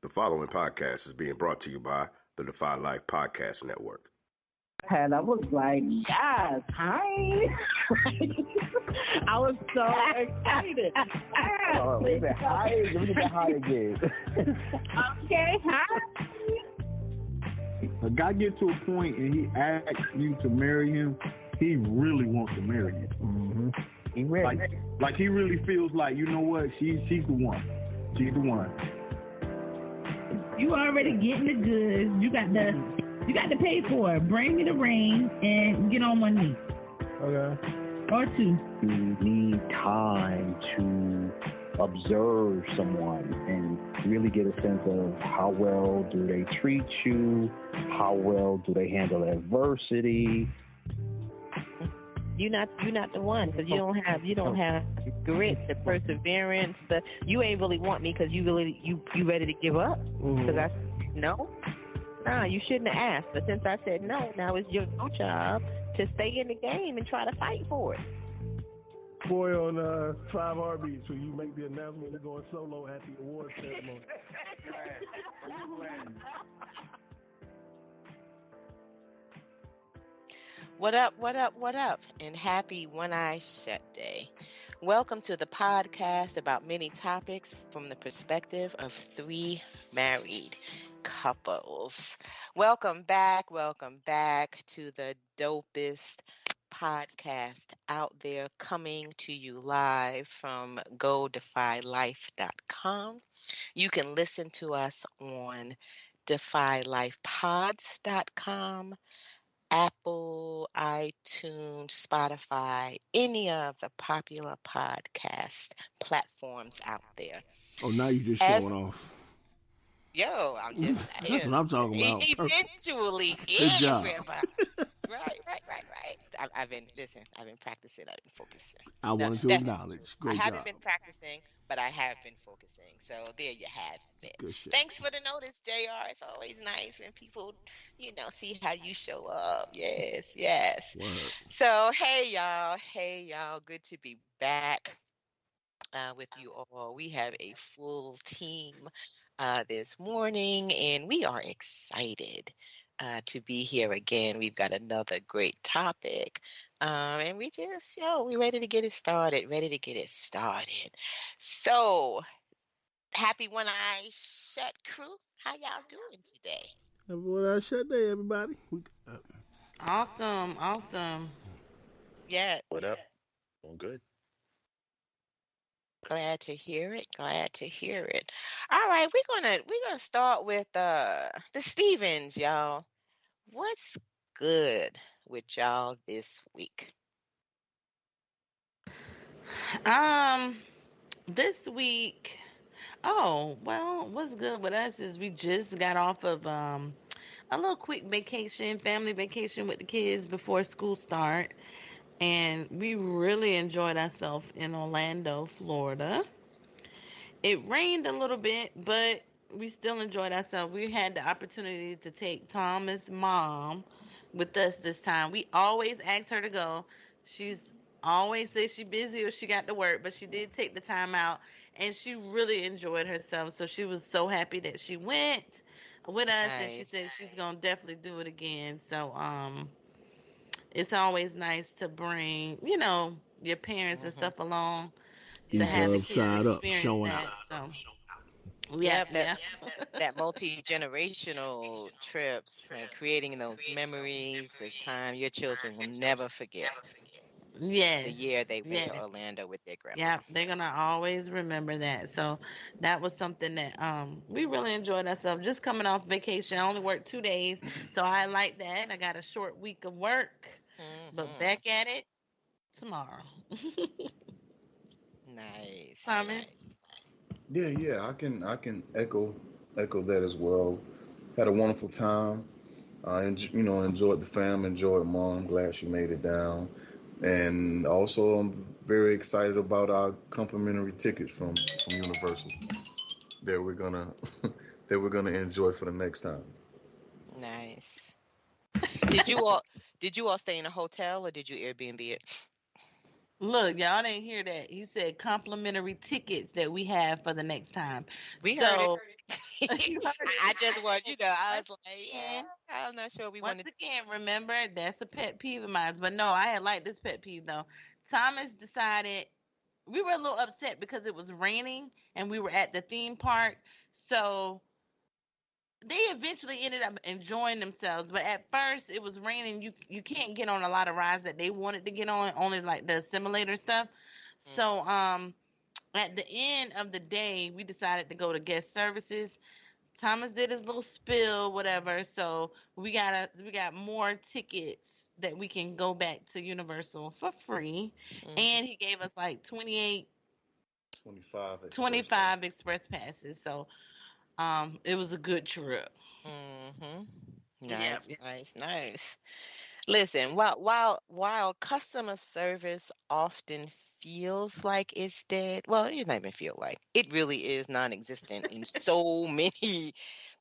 The following podcast is being brought to you by the Defy Life Podcast Network. And I was like, yes, hi. I was so excited. Oh, we said hi. Let me get that hi again. Okay, hi. A guy get to a point and he asks you to marry him, he really wants to marry you. Mm-hmm. He ready. Like he really feels like, you know what, she's the one. She's the one. You already getting the goods. You got to pay for it. Bring me the ring and get on one knee. Okay. Or two. You need time to observe someone and really get a sense of how well do they treat you, how well do they handle adversity. You're not the one because you don't have grit, the perseverance. You ain't really want me because you ready to give up. Because I said no. Nah, you shouldn't have asked. But since I said no, now it's your job to stay in the game and try to fight for it. Boy, on 5 Heartbeats, where you make the announcement you're going solo at the awards ceremony. What up, and happy One Eye Shut Day. Welcome to the podcast about many topics from the perspective of 3 married couples. Welcome back to the dopest podcast out there, coming to you live from GoDefyLife.com. You can listen to us on DefyLifePods.com, Apple, iTunes, Spotify, any of the popular podcast platforms out there. Oh, now you just showing off. Yo, I'm just saying. That's what I'm talking about. Eventually, Good job. Right. I've been practicing. I've been focusing. I wanted to acknowledge. Great job. I haven't been practicing, but I have been focusing. So there you have it. Good shit. Thanks for the notice, JR. It's always nice when people, see how you show up. Yes. Word. So, hey, y'all. Good to be back with you all. We have a full team this morning, and we are excited to be here again. We've got another great topic, and we ready to get it started. So, happy One Eye Shut crew. How y'all doing today? Happy One Eye Shut Day, everybody. Awesome. Yeah. What up? Doing good. Glad to hear it. All right, we're gonna start with the Stevens, y'all. What's good with y'all this week? This week, what's good with us is we just got off of a little quick vacation, family vacation with the kids before school start. And we really enjoyed ourselves in Orlando, Florida. It rained a little bit, but we still enjoyed ourselves. We had the opportunity to take Thomas' mom with us this time. We always ask her to go. She's always says she's busy or she got to work, but she did take the time out, and she really enjoyed herself. So she was so happy that she went with us, and she said she's going to definitely do it again. So, it's always nice to bring, your parents and stuff along to have the kids experience that. So, that multi-generational trips and creating those memories, the time your children will never forget. Yes. The year they went to Orlando with their grandma. Yeah, they're going to always remember that. So that was something that we really enjoyed ourselves. Just coming off vacation. I only worked 2 days, so I like that. I got a short week of work, but back at it tomorrow. Nice. Thomas? Yeah. I can echo that as well. Had a wonderful time. Enjoyed the fam, enjoyed mom. Glad she made it down. And also, I'm very excited about our complimentary tickets from Universal that we're gonna enjoy for the next time. Nice. Did you all stay in a hotel or did you Airbnb it? Look, y'all didn't hear that. He said complimentary tickets that we have for the next time. We heard it. So you heard it. I just want, I was like, yeah, I'm not sure we Once wanted. again, remember that's a pet peeve of mine. But no, I had liked this pet peeve though. Thomas decided we were a little upset because it was raining and we were at the theme park. So they eventually ended up enjoying themselves, but at first it was raining. You can't get on a lot of rides that they wanted to get on, only like the simulator stuff. So at the end of the day, we decided to go to guest services. Thomas did his little spill, whatever. So we got more tickets that we can go back to Universal for free, and he gave us like 25 express passes. So it was a good trip. Nice, nice. Listen, while customer service often feels like it's dead, well, it doesn't even feel like it really is non-existent in so many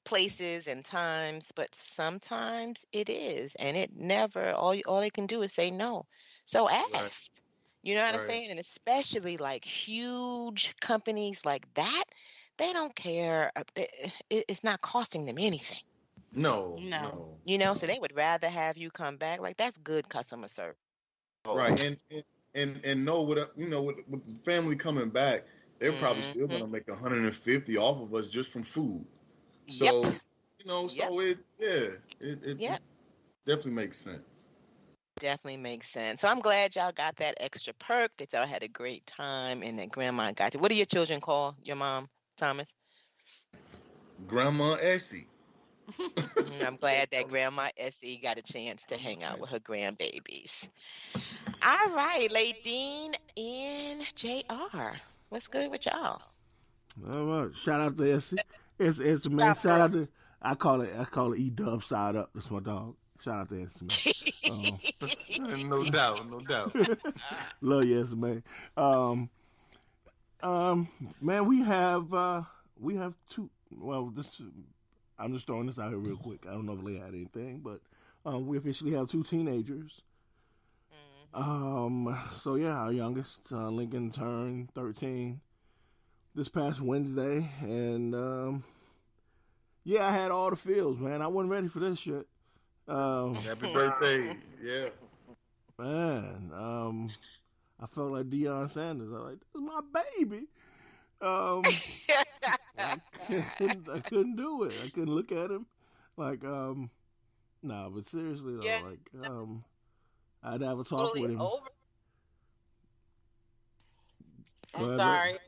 places and times, but sometimes it is, and it never. All they can do is say no. So ask. You know what I'm saying? And especially like huge companies like that, they don't care. It's not costing them anything. No. So they would rather have you come back. Like, that's good customer service. Right. And know what with the family coming back, they're probably still gonna make 150 off of us just from food. So so it definitely makes sense. Definitely makes sense. So I'm glad y'all got that extra perk, that y'all had a great time, and that grandma got you. What do your children call your mom, Thomas? Grandma Essie. I'm glad that Grandma Essie got a chance to hang out with her grandbabies. All right, Ladine and JR. What's good with y'all? All right. Shout out to Essie. It's man. Shout out to I call it E-Dub side up. That's my dog. Shout out to Essie, man. No doubt. Love you, Essie, man. Man, we have two. Well, I'm just throwing this out here real quick. I don't know if Leah had anything, but we officially have two teenagers. So yeah, our youngest, Lincoln, turned 13 this past Wednesday, and I had all the feels, man. I wasn't ready for this shit. Happy birthday, yeah. Man, I felt like Deion Sanders. I was like, this is my baby. I couldn't do it. I couldn't look at him. Like, nah, but seriously though, I'd have a talk with him. I'm sorry.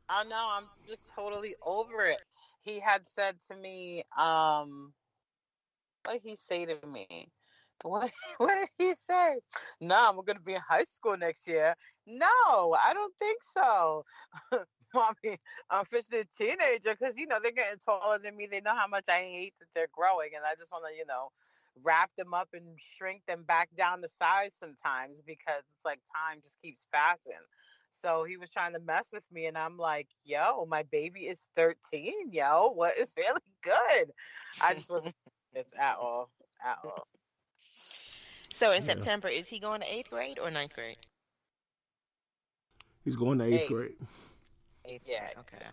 Oh no, I'm just totally over it. He had said to me, what did he say to me? What did he say? No, I'm going to be in high school next year. No, I don't think so. Mommy, I'm officially a teenager because, they're getting taller than me. They know how much I hate that they're growing. And I just want to, wrap them up and shrink them back down to size sometimes because it's like time just keeps passing. So he was trying to mess with me. And I'm like, yo, my baby is 13, yo. What is really good? I just wasn't it's at all. So in September, is he going to 8th grade or 9th grade? He's going to 8th grade. 8th grade, okay.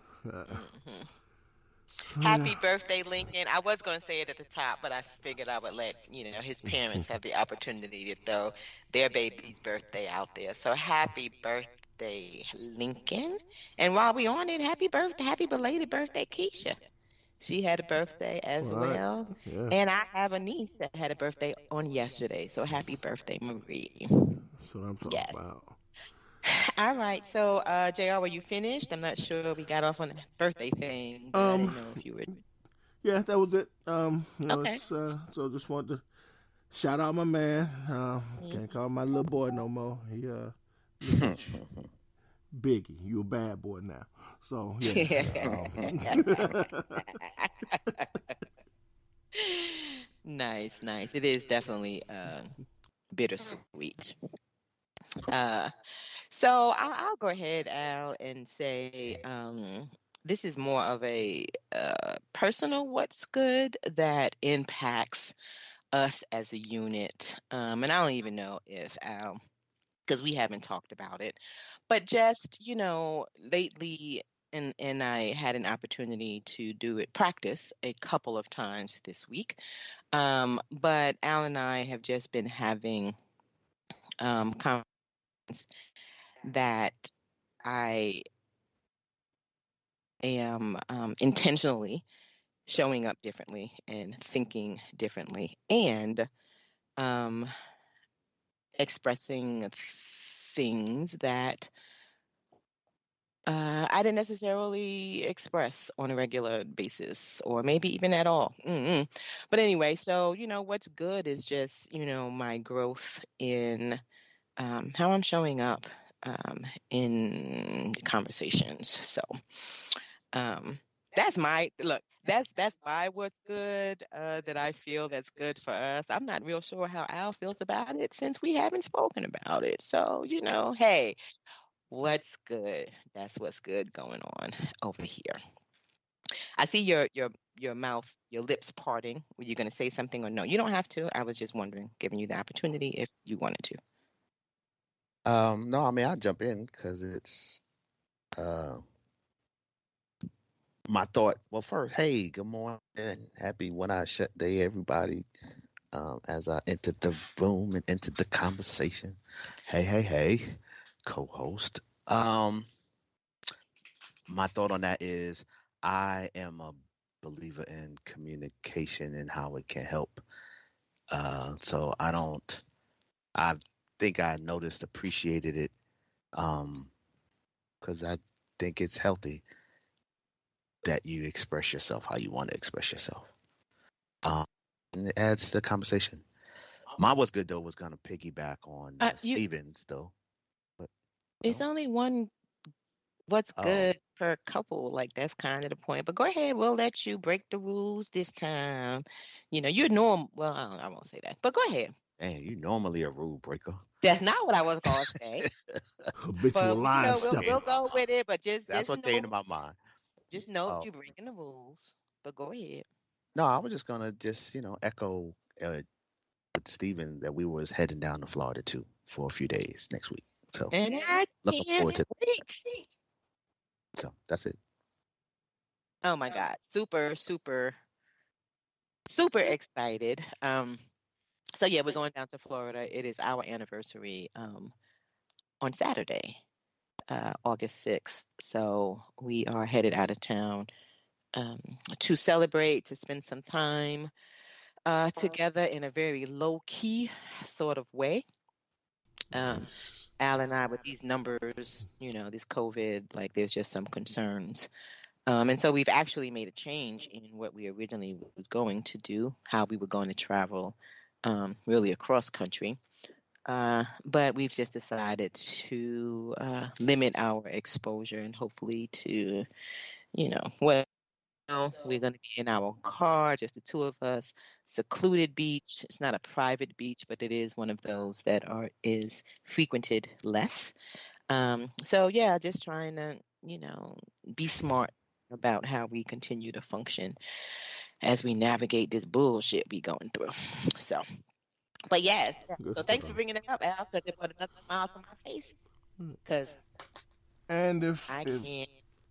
Happy birthday, Lincoln. I was going to say it at the top, but I figured I would let, his parents have the opportunity to throw their baby's birthday out there. So happy birthday, Lincoln. And while we on it, happy belated birthday, Keisha. She had a birthday as well. Yeah. And I have a niece that had a birthday on yesterday. So happy birthday, Marie. That's what I'm talking about. All right. So, JR, were you finished? I'm not sure we got off on the birthday thing. But I didn't know if you were. Yeah, that was it. Okay. So just wanted to shout out my man. Can't call him my little boy no more. He Biggie, you a bad boy now. So yeah. Nice. It is definitely bittersweet. So I'll go ahead, Al, and say this is more of a personal what's good that impacts us as a unit. And I don't even know if Al because we haven't talked about it. But just, lately, and I had an opportunity to practice a couple of times this week. But Al and I have just been having conversations that I am intentionally showing up differently and thinking differently and expressing things that I didn't necessarily express on a regular basis or maybe even at all. But anyway, so, what's good is just, my growth in how I'm showing up in conversations. So that's my look. That's my what's good that I feel that's good for us. I'm not real sure how Al feels about it since we haven't spoken about it. So, hey, what's good? That's what's good going on over here. I see your mouth, your lips parting. Were you going to say something or no? You don't have to. I was just wondering, giving you the opportunity if you wanted to. No, I mean, I'll jump in because it's my thought. Well, first, hey, good morning and happy When I Shut Day, everybody. As I entered the room and entered the conversation. Hey, co-host. My thought on that is I am a believer in communication and how it can help. So I think I appreciated it, because I think it's healthy that you express yourself how you want to express yourself. And it adds to the conversation. My what's good though was gonna piggyback on Stevens though. But it's only one what's good per couple. Like that's kind of the point. But go ahead, we'll let you break the rules this time. You're normal. Well, I won't say that. But go ahead. Man, you normally a rule breaker. That's not what I was gonna say. Habitual line stepper. We'll go with it, but that's what came to my mind. Just know you're breaking the rules. But go ahead. No, I was just gonna echo with Steven that we was heading down to Florida too for a few days next week. So and I looking forward to wait. So that's it. Oh my God. Super, super, super excited. So yeah, we're going down to Florida. It is our anniversary on Saturday, August 6th. So we are headed out of town to celebrate, to spend some time together in a very low-key sort of way. Al and I, with these numbers, this COVID, like there's just some concerns. And so we've actually made a change in what we originally was going to do, how we were going to travel really across country. But we've just decided to limit our exposure and hopefully to, we're going to be in our car, just the two of us, secluded beach. It's not a private beach, but it is one of those that is frequented less. So yeah, just trying to, be smart about how we continue to function as we navigate this bullshit we going through. So, but yes, so thanks for bringing it up, Al, because it put another smile on my face. Because I can't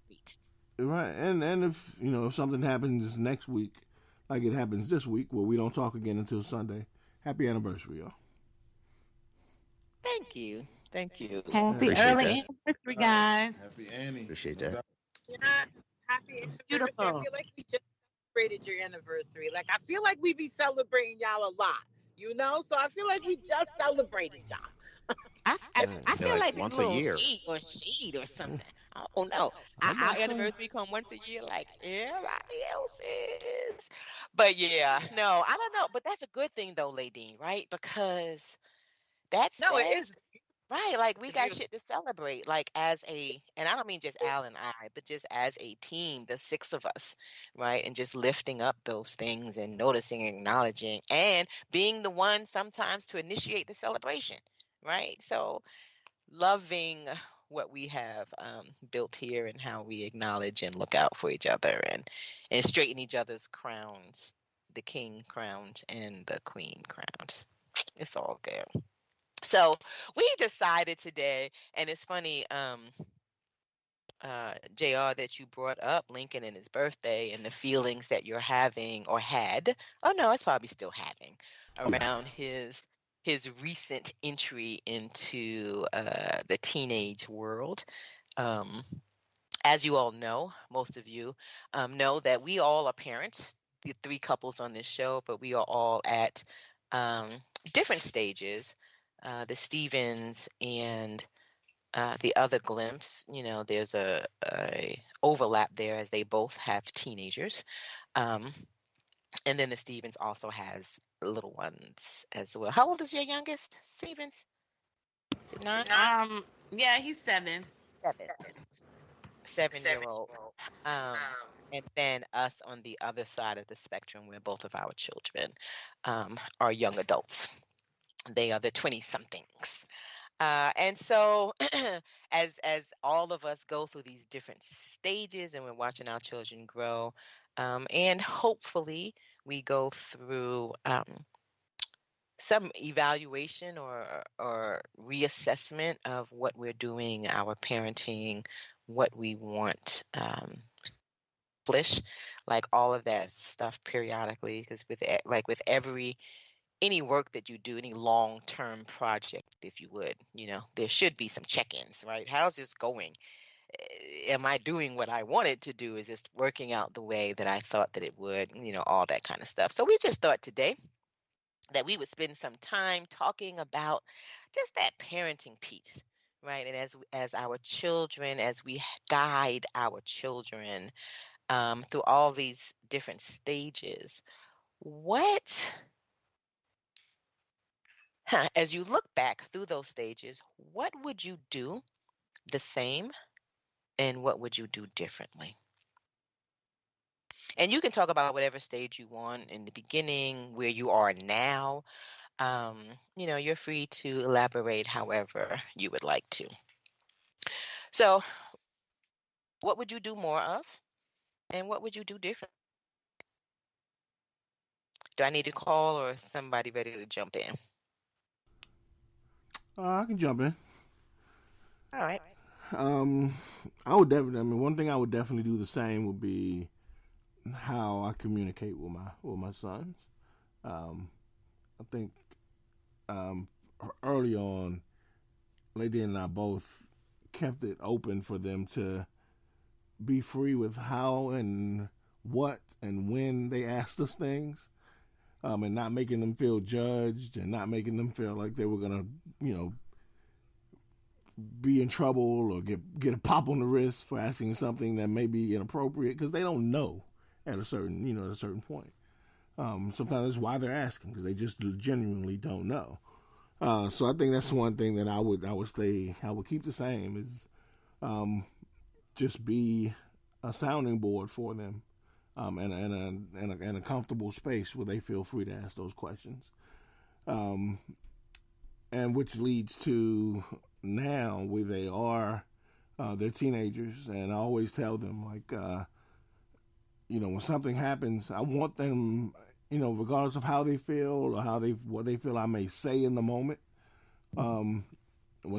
wait. Right, and if if something happens next week, like it happens this week, where we don't talk again until Sunday, happy anniversary, y'all. Thank you. Happy early anniversary, guys. Happy Annie. Appreciate that. Yeah, happy anniversary. Beautiful. I feel like we just celebrated your anniversary. Like I feel like we be celebrating y'all a lot, so I feel like we just celebrated y'all. I feel like once a year or sheet or something. I don't know. Our anniversary come once a year, like everybody else's. But yeah, no, I don't know. But that's a good thing though, Ladine, right? Because it is. Right, like we got shit to celebrate, like and I don't mean just Al and I, but just as a team, the six of us, right? And just lifting up those things and noticing, acknowledging, and being the one sometimes to initiate the celebration, right? So loving what we have built here and how we acknowledge and look out for each other and straighten each other's crowns, the king crowns and the queen crowns. It's all good. So we decided today, and it's funny, JR, that you brought up Lincoln and his birthday and the feelings that you're having or had. Oh no, it's probably still having Yeah. around his recent entry into the teenage world. Um, as you all know, most of you know that we all are parents, the three couples on this show, but we are all at different stages. The Stevens and the other Glymphs, there's a overlap there as they both have teenagers. And then the Stevens also has little ones as well. How old is your youngest, Stevens? Is it 9? Yeah, he's 7. 7. 7-year-old. And then us on the other side of the spectrum, where both of our children are young adults. They are the 20-somethings. And so as all of us go through these different stages and we're watching our children grow, and hopefully we go through some evaluation or reassessment of what we're doing, our parenting, what we want, like all of that stuff periodically, because with any work that you do, any long-term project, if you would, there should be some check-ins, right? How's this going? Am I doing what I wanted to do? Is this working out the way that I thought that it would? All that kind of stuff. So we just thought today that we would spend some time talking about just that parenting piece, right? And as our children, as we guide our children through all these different stages, as you look back through those stages, what would you do the same and what would you do differently? And you can talk about whatever stage you want in the beginning, where you are now. You're free to elaborate however you would like to. So, what would you do more of and what would you do different? Do I need to call or is somebody ready to jump in? I can jump in. All right. I would definitely. I mean, one thing I would definitely do the same would be how I communicate with my sons. I think early on, Ladine and I both kept it open for them to be free with how and what and when they asked us things, and not making them feel judged and not making them feel like they were gonna, be in trouble or get a pop on the wrist for asking something that may be inappropriate because they don't know at a certain point. Sometimes that's why they're asking, because they just genuinely don't know. So I think that's one thing that I would keep the same is just be a sounding board for them, and a comfortable space where they feel free to ask those questions. And which leads to now where they are, they're teenagers, and I always tell them, like, when something happens, I want them, regardless of how they feel or what they feel I may say in the moment, when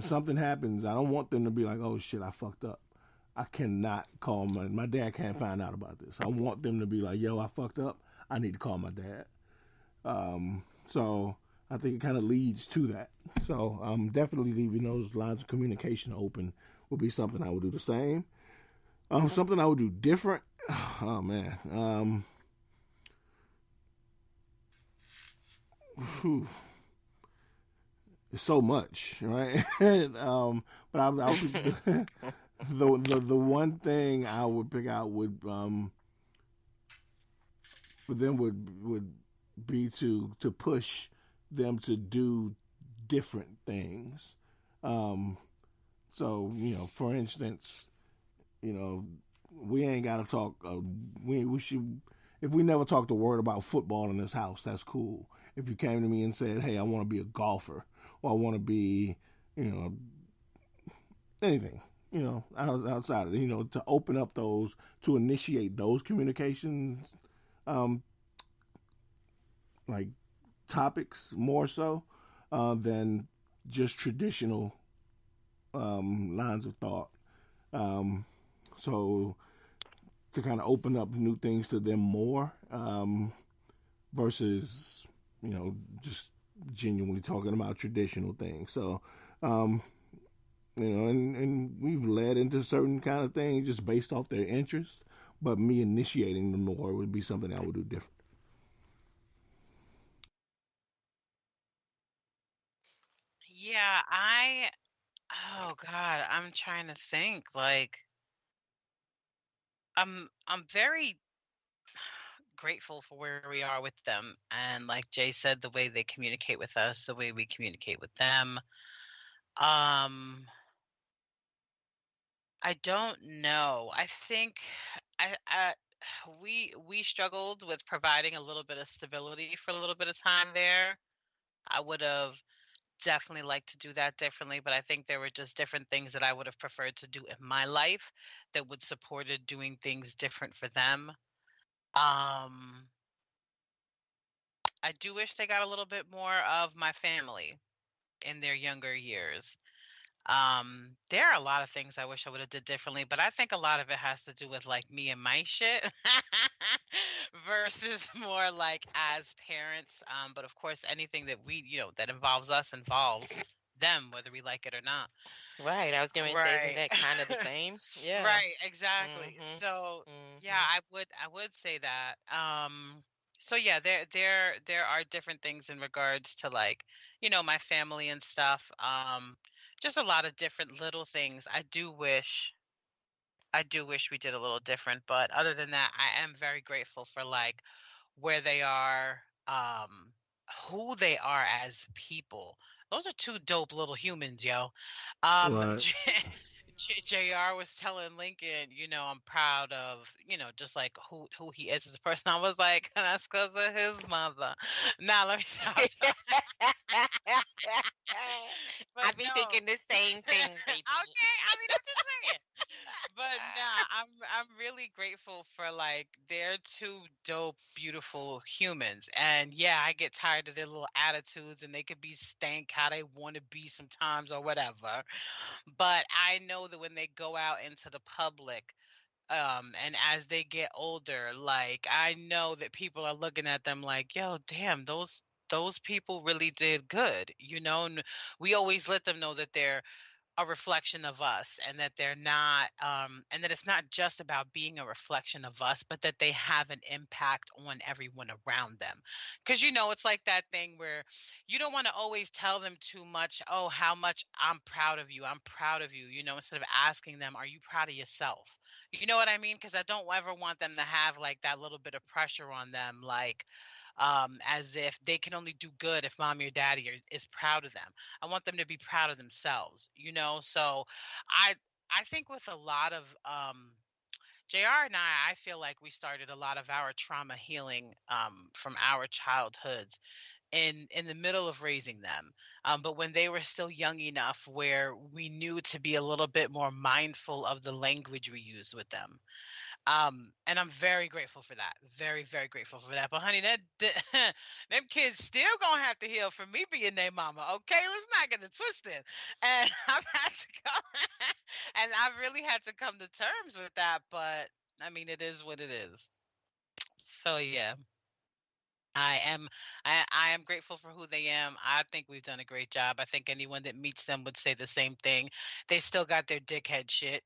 something happens, I don't want them to be like, oh shit, I fucked up. I cannot call my dad can't find out about this. I want them to be like, yo, I fucked up. I need to call my dad. So I think it kind of leads to that. So definitely leaving those lines of communication open would be something I would do the same. Something I would do different. Oh man. It's so much, right? But I would, the one thing I would pick out would for them would be to push them to do different things. So for instance, we ain't got to talk. We should. If we never talked a word about football in this house, that's cool. If you came to me and said, "Hey, I want to be a golfer," or "I want to be," anything, outside of it, to open up those, to initiate those communications, like topics more so than just traditional lines of thought. So to kind of open up new things to them more versus, just genuinely talking about traditional things. So, and we've led into certain kind of things just based off their interest, but me initiating them more would be something I would do different. Yeah, oh God, I'm trying to think. Like, I'm very grateful for where we are with them. And like Jay said, the way they communicate with us, the way we communicate with them. I don't know. I think we struggled with providing a little bit of stability for a little bit of time there. I would have definitely liked to do that differently, but I think there were just different things that I would have preferred to do in my life that would supported doing things different for them. I do wish they got a little bit more of my family in their younger years. There are a lot of things I wish I would have did differently, but I think a lot of it has to do with like me and my shit versus more like as parents. But of course, anything that that involves us involves them, whether we like it or not. Right. I was going to say, isn't that kind of the same? Yeah. Right. Exactly. So yeah, I would say that. So yeah, there are different things in regards to like, my family and stuff. Just a lot of different little things. I do wish we did a little different, but other than that, I am very grateful for like where they are, who they are as people. Those are two dope little humans, yo. Right. JR was telling Lincoln, I'm proud of, just like who he is as a person. I was like, that's because of his mother. Now let me stop. I be thinking the same thing, baby. Okay, I mean, I'm just saying. But nah, I'm really grateful for like they're two dope, beautiful humans. And yeah, I get tired of their little attitudes and they could be stank how they want to be sometimes or whatever. But I know that when they go out into the public, and as they get older, like I know that people are looking at them like, yo, damn, those people really did good, and we always let them know that they're a reflection of us and that they're not and that it's not just about being a reflection of us, but that they have an impact on everyone around them. Because it's like that thing where you don't want to always tell them too much, oh, how much I'm proud of you, instead of asking them, are you proud of yourself? You know what I mean? Because I don't ever want them to have like that little bit of pressure on them, like as if they can only do good if mommy or daddy is proud of them. I want them to be proud of themselves, So I think with a lot of JR and I feel like we started a lot of our trauma healing from our childhoods in the middle of raising them. But when they were still young enough where we knew to be a little bit more mindful of the language we used with them. And I'm very grateful for that. Very, very grateful for that. But honey, them kids still gonna have to heal from me being their mama. Okay, let's not get it twisted. And I've had to come, and I really had to come to terms with that. But I mean, it is what it is. So yeah. I am grateful for who they am. I think we've done a great job. I think anyone that meets them would say the same thing. They still got their dickhead shit,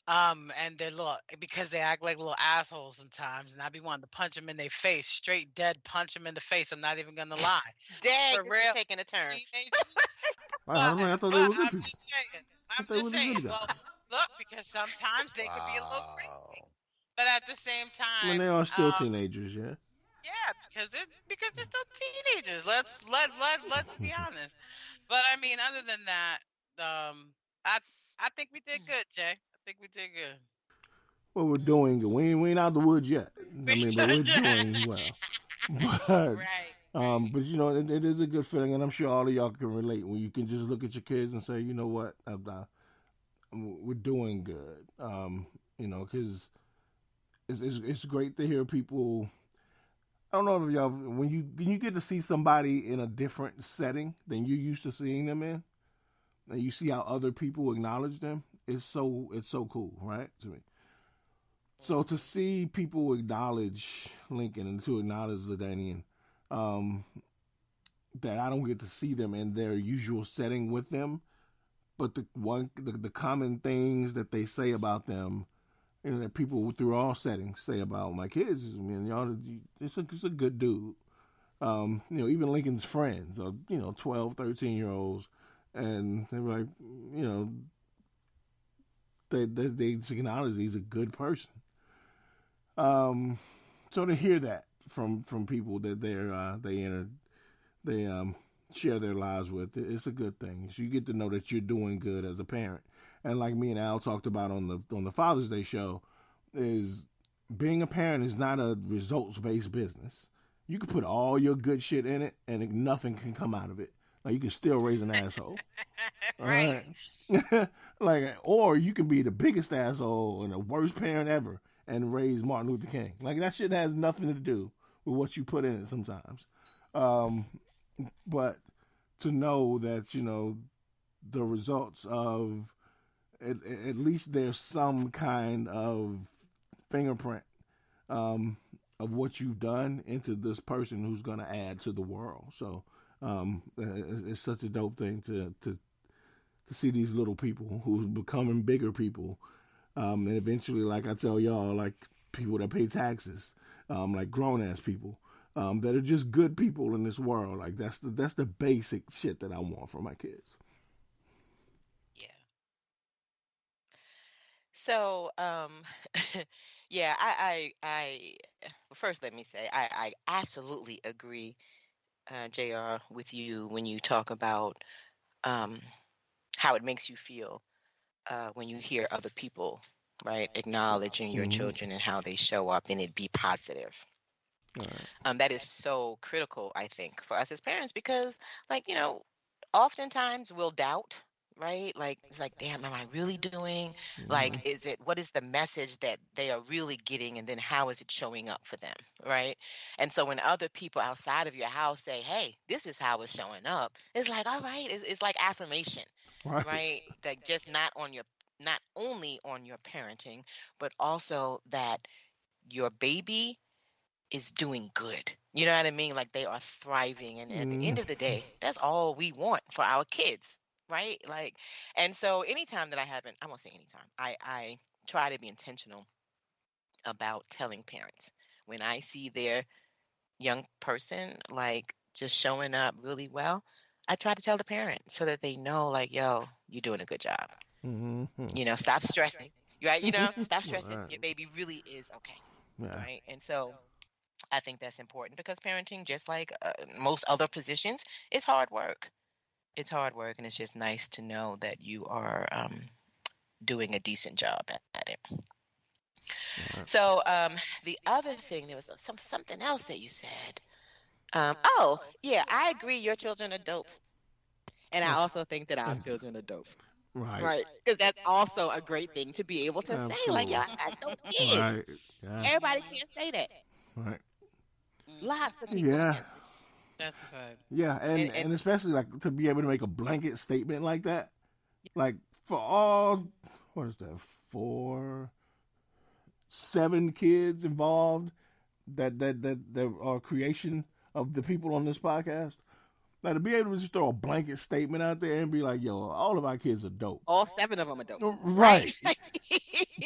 and they're little because they act like little assholes sometimes, and I be wanting to punch them in their face, straight dead punch them in the face. I'm not even gonna lie. Dang, For real, taking a turn. I thought they were good I'm people. just saying. I'm just saying. Well, look, because sometimes they could be a little crazy, but at the same time, I mean, they are still teenagers, yeah. Yeah, because they're still teenagers. Let's be honest. But I mean, other than that, I think we did good, Jay. I think we did good. Well, we're doing good. We ain't out the woods yet. I mean, but we're doing well. But, right. But it is a good feeling, and I'm sure all of y'all can relate when you can just look at your kids and say, you know what, we're doing good. Because it's great to hear people. I don't know if y'all when you get to see somebody in a different setting than you used to seeing them in, and you see how other people acknowledge them, it's so cool, right? To me. So to see people acknowledge Lincoln and to acknowledge Ladine, that I don't get to see them in their usual setting with them, but the common things that they say about them, that people through all settings say about my kids. I mean, y'all, it's a good dude. Even Lincoln's friends are 12, 13-year-olds, and they're like, they acknowledge he's a good person. So to hear that from people that they share their lives with, it's a good thing. So you get to know that you're doing good as a parent. And like me and Al talked about on the Father's Day show, is being a parent is not a results-based business. You can put all your good shit in it, and nothing can come out of it. Like, you can still raise an asshole. Right. Like, or you can be the biggest asshole and the worst parent ever and raise Martin Luther King. Like, that shit has nothing to do with what you put in it sometimes. But to know that, the results of, at least there's some kind of fingerprint of what you've done into this person who's going to add to the world. So it's such a dope thing to see these little people who's becoming bigger people. And eventually, like I tell y'all, like people that pay taxes, like grown-ass people, that are just good people in this world. Like that's the basic shit that I want for my kids. Yeah. So, yeah, I first let me say I absolutely agree, JR, with you when you talk about how it makes you feel when you hear other people, right, acknowledging your children and how they show up and it be positive. Right. That is so critical, I think, for us as parents because, like, oftentimes we'll doubt, right? Like, it's like, damn, am I really doing? Like, what is the message that they are really getting? And then how is it showing up for them, right? And so when other people outside of your house say, hey, this is how it's showing up, it's like, all right, it's like affirmation, right? Like, just not only on your parenting, but also that your baby is doing good. You know what I mean? Like, they are thriving. And at the end of the day, that's all we want for our kids, right? Like, and so anytime that I won't say anytime, I try to be intentional about telling parents when I see their young person, like, just showing up really well, I try to tell the parent so that they know, like, yo, you're doing a good job. Stop stressing, right? Stop stressing. Your baby really is okay. Yeah. Right. And so I think that's important because parenting, just like most other positions, is hard work. It's hard work, and it's just nice to know that you are doing a decent job at it. Right. So the other thing, there was something else that you said. Oh, yeah, I agree. Your children are dope. And I also think that our children are dope. Right. Because that's also a great thing to be able to say, like, yo, I got dope kids. Right. Yeah. Everybody can't say that. Right. Lots of people can't say that. That's right. Yeah, and especially like to be able to make a blanket statement like that, like for all, what is that, 7 kids involved that are creation of the people on this podcast. Like to be able to just throw a blanket statement out there and be like, yo, all of our kids are dope. All 7 of them are dope. Right.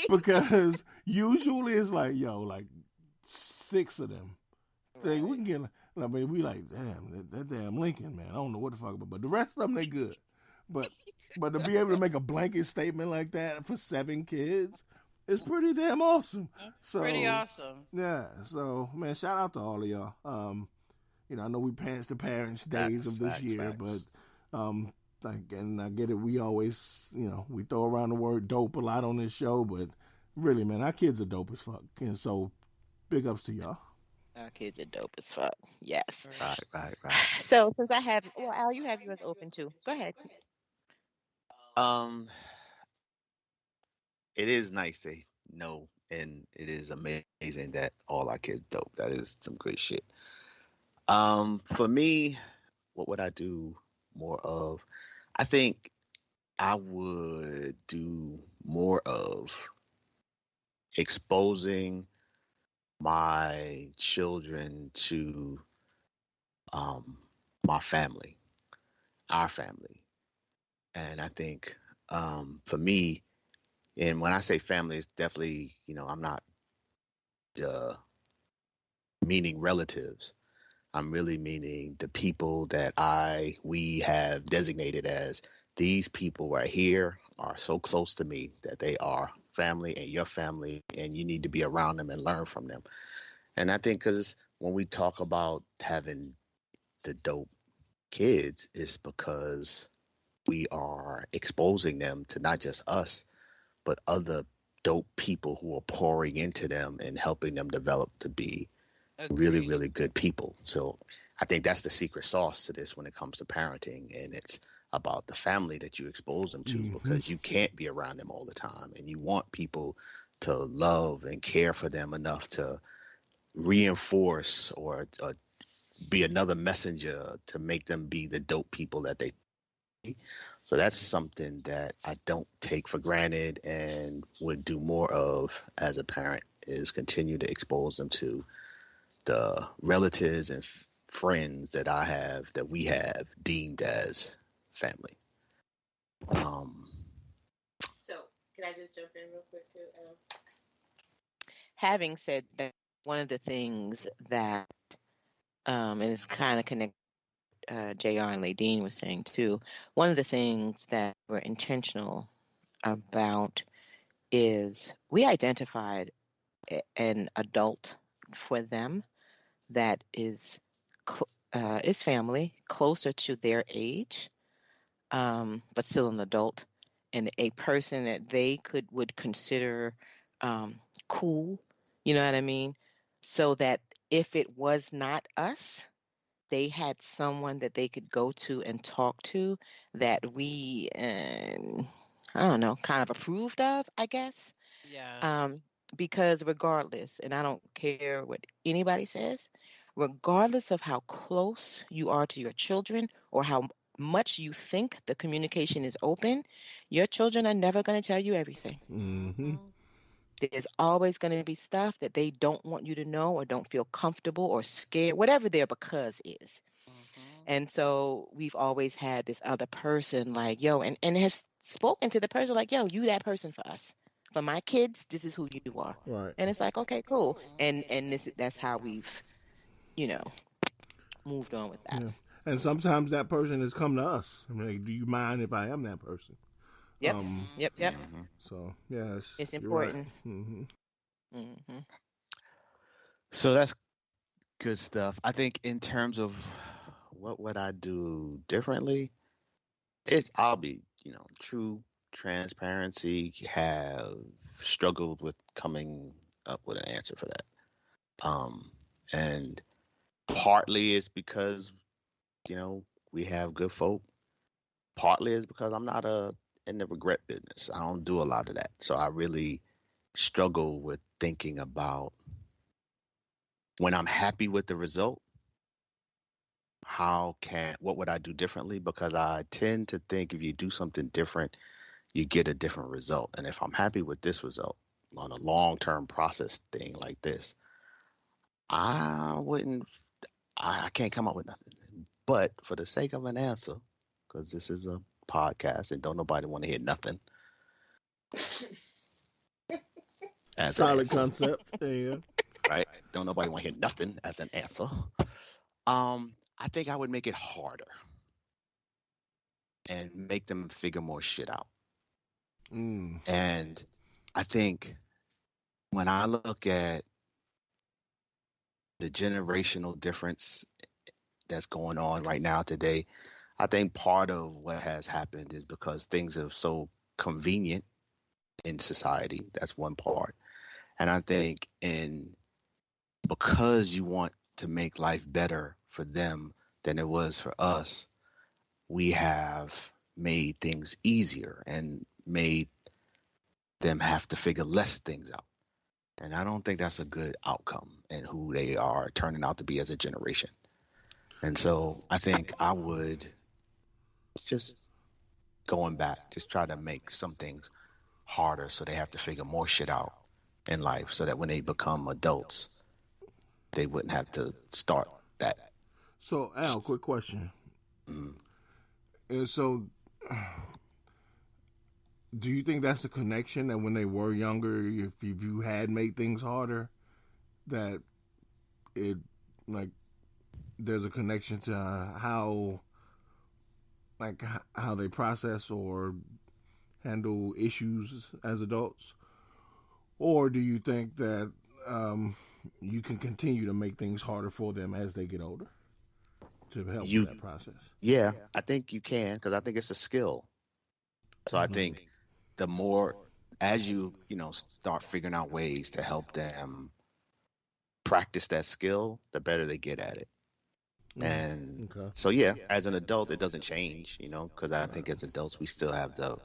Because usually it's like, yo, like 6 of them. So we can get, I mean, we like, damn, that damn Lincoln, man. I don't know what the fuck about, but the rest of them, they good. But to be able to make a blanket statement like that for 7 kids is pretty damn awesome. So pretty awesome. Yeah. So, man, shout out to all of y'all. I know we parents to parents days of this year, but and I get it. We always, we throw around the word dope a lot on this show, but really, man, our kids are dope as fuck. And so, big ups to y'all. Our kids are dope as fuck. Yes. Right. So since I have, well, Al, you have yours open too. Go ahead. It is nice to know and it is amazing that all our kids dope. That is some great shit. For me, what would I do more of? I think I would do more of exposing my children to um, my family, our family. And I think for me, and when I say family, it's definitely, I'm not uh, meaning relatives. I'm really meaning the people that we have designated as these people right here are so close to me that they are family and your family, and you need to be around them and learn from them. And I think because when we talk about having the dope kids, it's because we are exposing them to not just us, but other dope people who are pouring into them and helping them develop to be really, Agreed. really good people. So I think that's the secret sauce to this when it comes to parenting. And it's about the family that you expose them to because you can't be around them all the time. And you want people to love and care for them enough to reinforce or be another messenger to make them be the dope people that they. So that's something that I don't take for granted and would do more of as a parent is continue to expose them to the relatives and friends that we have deemed as family. So, can I just jump in real quick too? Having said that, one of the things that, and it's kind of connected, JR and Ladine was saying too, one of the things that we're intentional about is we identified an adult for them that is family, closer to their age, but still an adult, and a person that they would consider cool. You know what I mean? So that if it was not us, they had someone that they could go to and talk to that we, I don't know, kind of approved of, I guess. Yes. Because regardless, and I don't care what anybody says, regardless of how close you are to your children or how much you think the communication is open, your children are never going to tell you everything. Mm-hmm. There's always going to be stuff that they don't want you to know or don't feel comfortable or scared, whatever their because is. And so we've always had this other person like, yo, and have spoken to the person like, yo, you that person for us. For my kids, this is who you are. Right. And it's like, okay, cool. And that's how we've, you know, moved on with that. Yeah. And sometimes that person has come to us. I mean, like, do you mind if I am that person? Yep. Yep. So yeah, It's you're right. important. So that's good stuff. I think in terms of what would I do differently, I'll be, true transparency, have struggled with coming up with an answer for that. And partly it's because, we have good folk. Partly is because I'm not in the regret business. I don't do a lot of that. So I really struggle with thinking about when I'm happy with the result, what would I do differently? Because I tend to think if you do something different, you get a different result. And if I'm happy with this result on a long-term process thing like this, I wouldn't, I can't come up with nothing. But for the sake of an answer, because this is a podcast and don't nobody want to hear nothing. Solid concept. There you go. Right? Don't nobody want to hear nothing as an answer. I think I would make it harder and make them figure more shit out. And I think when I look at the generational difference that's going on right now today, I think part of what has happened is because things are so convenient in society. That's one part. And I think because you want to make life better for them than it was for us, we have made things easier and made them have to figure less things out. And I don't think that's a good outcome in who they are turning out to be as a generation. And so I think I would just going back, just try to make some things harder so they have to figure more shit out in life so that when they become adults, they wouldn't have to start that. So, Al, quick question. And so, do you think that's a connection that when they were younger, if you had made things harder, that it, like, there's a connection to how they process or handle issues as adults? Or do you think that you can continue to make things harder for them as they get older to help with that process? Yeah, I think you can, because I think it's a skill. So I think the more, as you start figuring out ways to help them practice that skill, the better they get at it. And so, yeah, as an adult, it doesn't change, because I think as adults, we still have the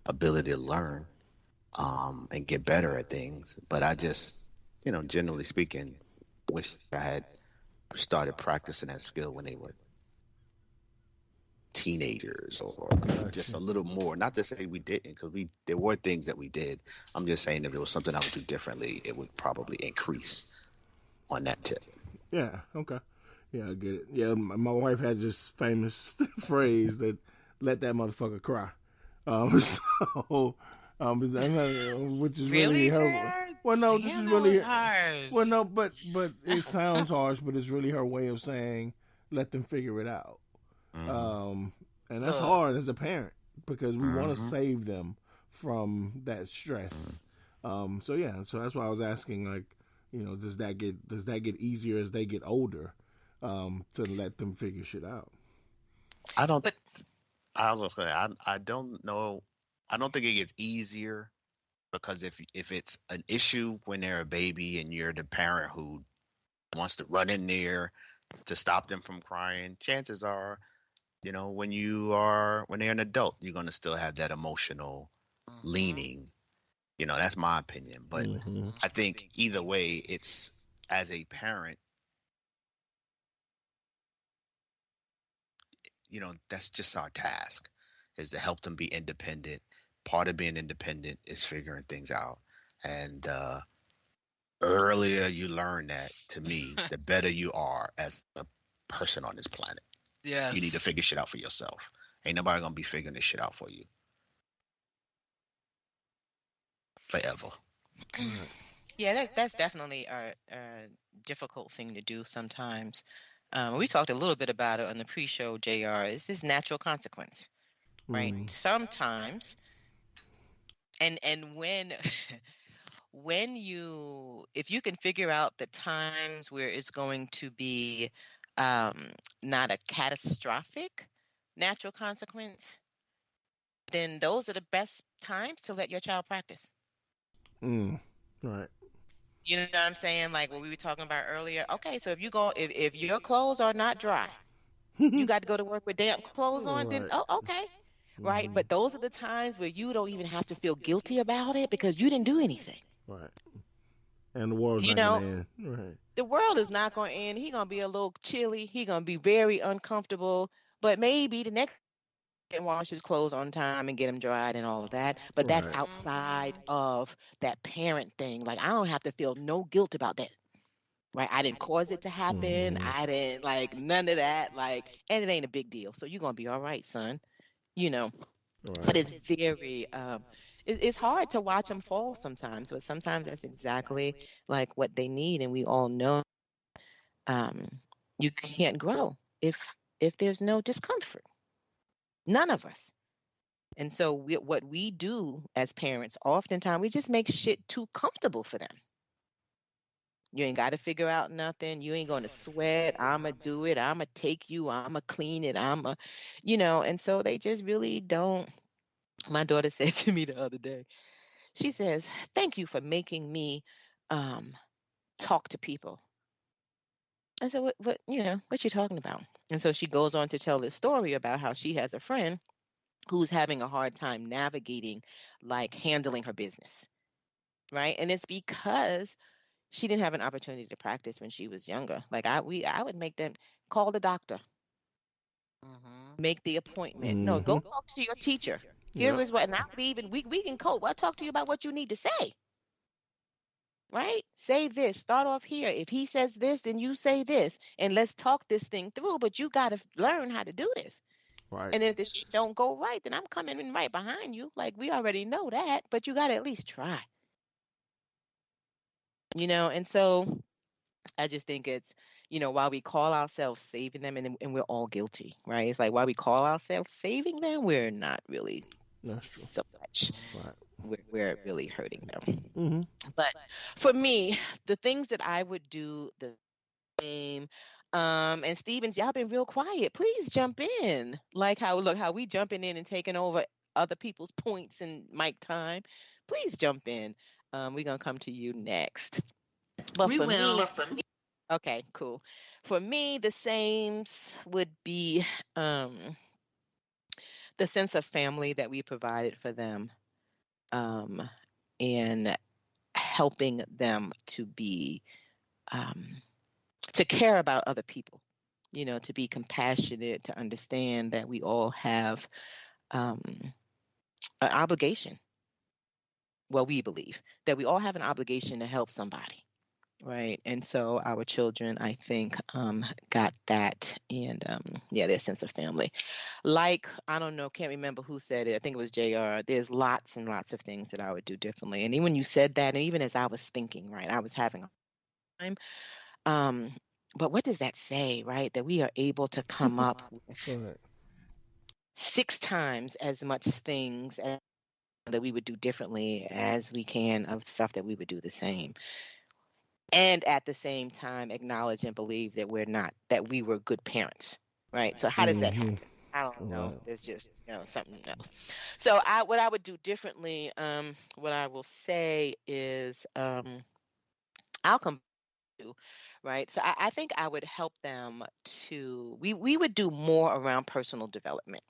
ability to learn and get better at things. But I just, generally speaking, wish I had started practicing that skill when they were teenagers or just a little more. Not to say we didn't, because there were things that we did. I'm just saying if there was something I would do differently, it would probably increase on that tip. Yeah, okay. Yeah, I get it. Yeah, my wife had this famous phrase that let that motherfucker cry. Which is really her. Well, no, this is really harsh. Well, no, but it sounds harsh, but it's really her way of saying let them figure it out. And that's hard as a parent because we want to save them from that stress. So that's why I was asking, like, does that get easier as they get older? To let them figure shit out. I don't think it gets easier, because if it's an issue when they're a baby and you're the parent who wants to run in there to stop them from crying, chances are, when they're an adult, you're going to still have that emotional leaning. That's my opinion. But I think either way, it's, as a parent, that's just our task, is to help them be independent. Part of being independent is figuring things out. And earlier you learn that, to me, the better you are as a person on this planet. Yes. You need to figure shit out for yourself. Ain't nobody going to be figuring this shit out for you. Forever. Yeah, that's definitely a difficult thing to do sometimes. We talked a little bit about it on the pre-show, JR. It's this natural consequence, right? Sometimes, and when if you can figure out the times where it's going to be not a catastrophic natural consequence, then those are the best times to let your child practice. Right. You know what I'm saying? Like what we were talking about earlier. Okay, so if your clothes are not dry, you got to go to work with damp clothes on, then okay. Right? But those are the times where you don't even have to feel guilty about it because you didn't do anything. Right. And the world's not going to end. Right. The world is not going to end. He's going to be a little chilly. He's going to be very uncomfortable. But maybe the next can wash his clothes on time and get them dried and all of that. But that's outside of that parent thing. Like, I don't have to feel no guilt about that. Right? I didn't cause it to happen. I didn't, like, none of that. Like, and it ain't a big deal. So you're going to be all right, son. But it's very, it's hard to watch them fall sometimes. But sometimes that's exactly like what they need. And we all know you can't grow if there's no discomfort. None of us. And so what we do as parents, oftentimes we just make shit too comfortable for them. You ain't got to figure out nothing. You ain't going to sweat. I'm going to do it. I'm going to take you. I'm going to clean it. And so they just really don't. My daughter said to me the other day, she says, "Thank you for making me talk to people." I said, what you talking about? And so she goes on to tell this story about how she has a friend who's having a hard time navigating, like, handling her business. right? And it's because she didn't have an opportunity to practice when she was younger. Like I would make them call the doctor, make the appointment. No, go talk to your teacher. Here is what, and I would even we can coach. I'll talk to you about what you need to say. Right? Say this. Start off here. If he says this, then you say this, and let's talk this thing through. But you got to learn how to do this. Right. And if the shit don't go right, then I'm coming in right behind you. Like we already know that, but you got to at least try. And so I just think it's, while we call ourselves saving them, and we're all guilty, right? It's like while we call ourselves saving them, we're not really so much. Right. We're really hurting them. Mm-hmm. But for me, the things that I would do the same. And Stevens, y'all been real quiet. Please jump in. Like how we jumping in and taking over other people's points and mic time. Please jump in. We're gonna come to you next. But we for will. me, okay, cool. For me, the same would be the sense of family that we provided for them, and helping them to be to care about other people, to be compassionate, to understand that we all have an obligation. Well, we believe that we all have an obligation to help somebody. Right. And so our children, I think, got that, and their sense of family. Like, I don't know, can't remember who said it. I think it was JR. There's lots and lots of things that I would do differently. And even when you said that, and even as I was thinking, right, I was having a time. But what does that say, right? That we are able to come up with 6 times as much things that we would do differently as we can of stuff that we would do the same. And at the same time, acknowledge and believe that we were good parents, right? So how does that happen? I don't know. It's just, something else. So what I would do differently, what I will say is, I'll come to, right? So I think I would help them to, we would do more around personal development.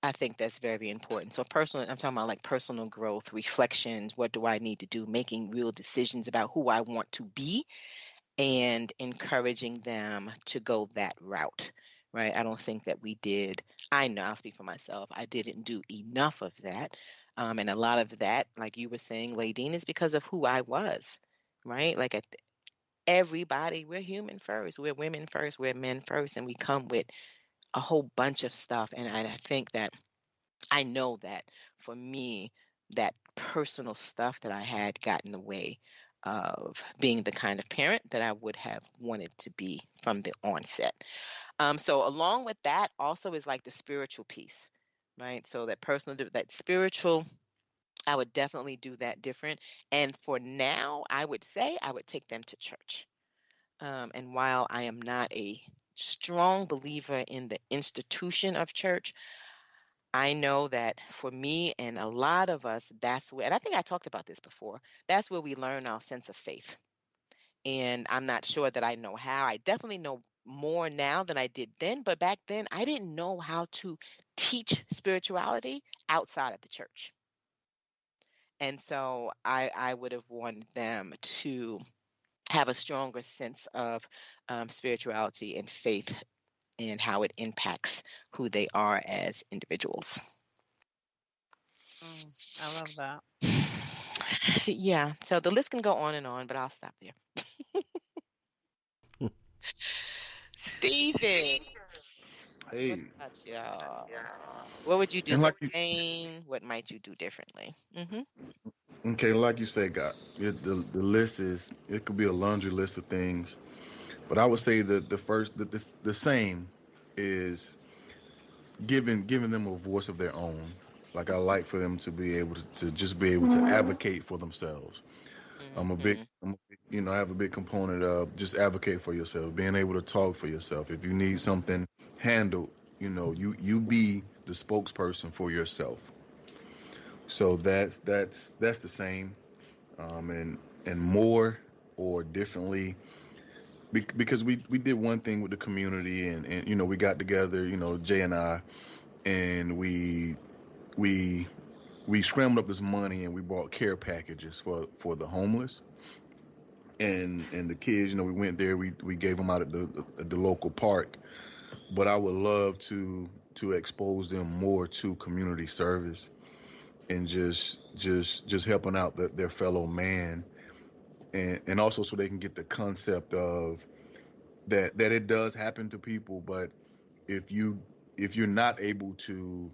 I think that's very important. So I'm talking about like personal growth, reflections, what do I need to do, making real decisions about who I want to be, and encouraging them to go that route, right? I don't think that we did. I know, I'll speak for myself. I didn't do enough of that. And a lot of that, like you were saying, Ladine, is because of who I was, right? Like everybody, we're human first, we're women first, we're men first, and we come with a whole bunch of stuff. And I think that I know that for me, that personal stuff that I had got in the way of being the kind of parent that I would have wanted to be from the onset. So along with that also is like the spiritual piece, right? So that spiritual, I would definitely do that different. And for now, I would say I would take them to church. And while I am not a strong believer in the institution of church, I know that for me and a lot of us, that's where, and I think I talked about this before, that's where we learn our sense of faith. And I'm not sure that I know how. I definitely know more now than I did then, but back then I didn't know how to teach spirituality outside of the church. And so I would have wanted them to have a stronger sense of spirituality and faith and how it impacts who they are as individuals. I love that. Yeah, so the list can go on and on, but I'll stop there. Steven. Hey. What about y'all? What would you do the same? What might you do differently? Okay, like you said, God, the list it could be a laundry list of things, but I would say that the same is giving them a voice of their own. Like I like for them to be able to just be able to advocate for themselves. I have a big component of just advocate for yourself, being able to talk for yourself. If you need something handled, you be the spokesperson for yourself. So that's the same, and more or differently, because we did one thing with the community, and we got together, Jay and I, and we we scrambled up this money and we bought care packages for the homeless and the kids. We went there. We gave them out at the local park. But I would love to expose them more to community service and just helping out their fellow man, and also so they can get the concept of that it does happen to people, but if you're not able to